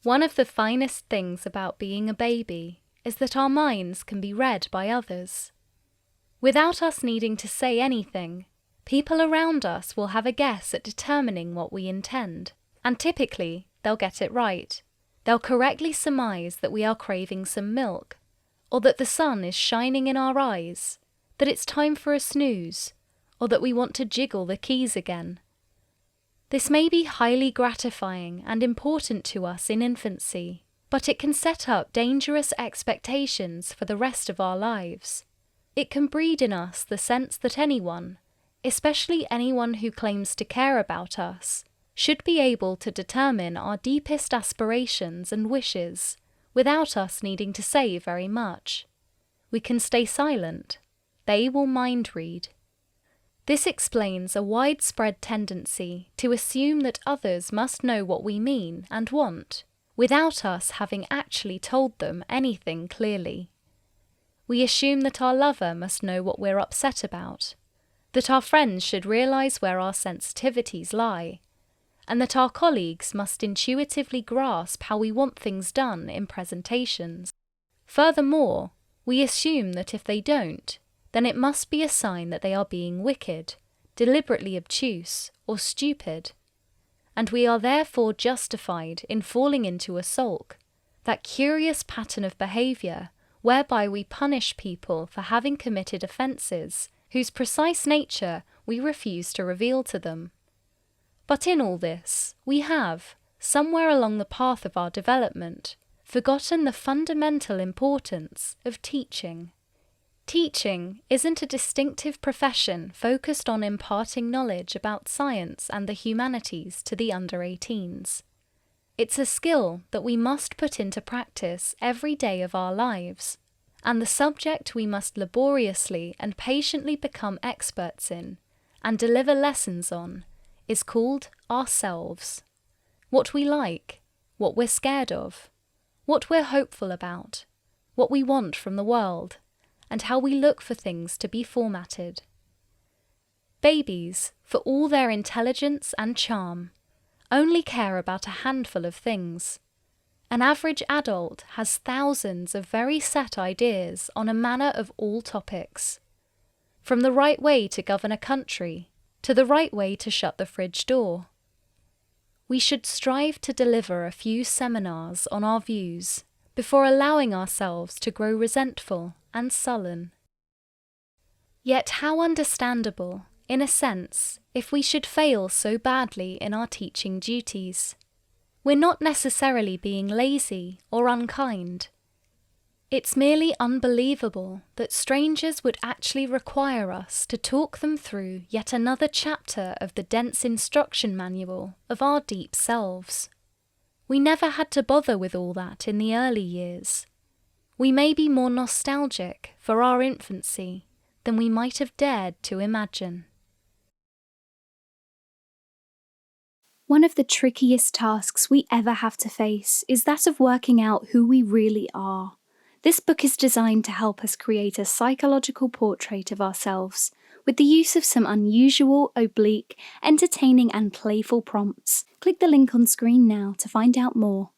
One of the finest things about being a baby is that our minds can be read by others. Without us needing to say anything, people around us will have a guess at determining what we intend, and typically they'll get it right. They'll correctly surmise that we are craving some milk, or that the sun is shining in our eyes, that it's time for a snooze, or that we want to jiggle the keys again. This may be highly gratifying and important to us in infancy, but it can set up dangerous expectations for the rest of our lives. It can breed in us the sense that anyone, especially anyone who claims to care about us, should be able to determine our deepest aspirations and wishes without us needing to say very much. We can stay silent. They will mind read. This explains a widespread tendency to assume that others must know what we mean and want, without us having actually told them anything clearly. We assume that our lover must know what we're upset about, that our friends should realize where our sensitivities lie, and that our colleagues must intuitively grasp how we want things done in presentations. Furthermore, we assume that if they don't, then it must be a sign that they are being wicked, deliberately obtuse, or stupid, and we are therefore justified in falling into a sulk, that curious pattern of behaviour whereby we punish people for having committed offences whose precise nature we refuse to reveal to them. But in all this, we have, somewhere along the path of our development, forgotten the fundamental importance of teaching. Teaching isn't a distinctive profession focused on imparting knowledge about science and the humanities to the under-18s. It's a skill that we must put into practice every day of our lives, and the subject we must laboriously and patiently become experts in and deliver lessons on is called ourselves. What we like, what we're scared of, what we're hopeful about, what we want from the world, and how we look for things to be formatted. Babies, for all their intelligence and charm, only care about a handful of things. An average adult has thousands of very set ideas on a manner of all topics. From the right way to govern a country, to the right way to shut the fridge door. We should strive to deliver a few seminars on our views before allowing ourselves to grow resentful and sullen. Yet how understandable, in a sense, if we should fail so badly in our teaching duties. We're not necessarily being lazy or unkind. It's merely unbelievable that strangers would actually require us to talk them through yet another chapter of the dense instruction manual of our deep selves. We never had to bother with all that in the early years. We may be more nostalgic for our infancy than we might have dared to imagine. One of the trickiest tasks we ever have to face is that of working out who we really are. This book is designed to help us create a psychological portrait of ourselves with the use of some unusual, oblique, entertaining and playful prompts. Click the link on screen now to find out more.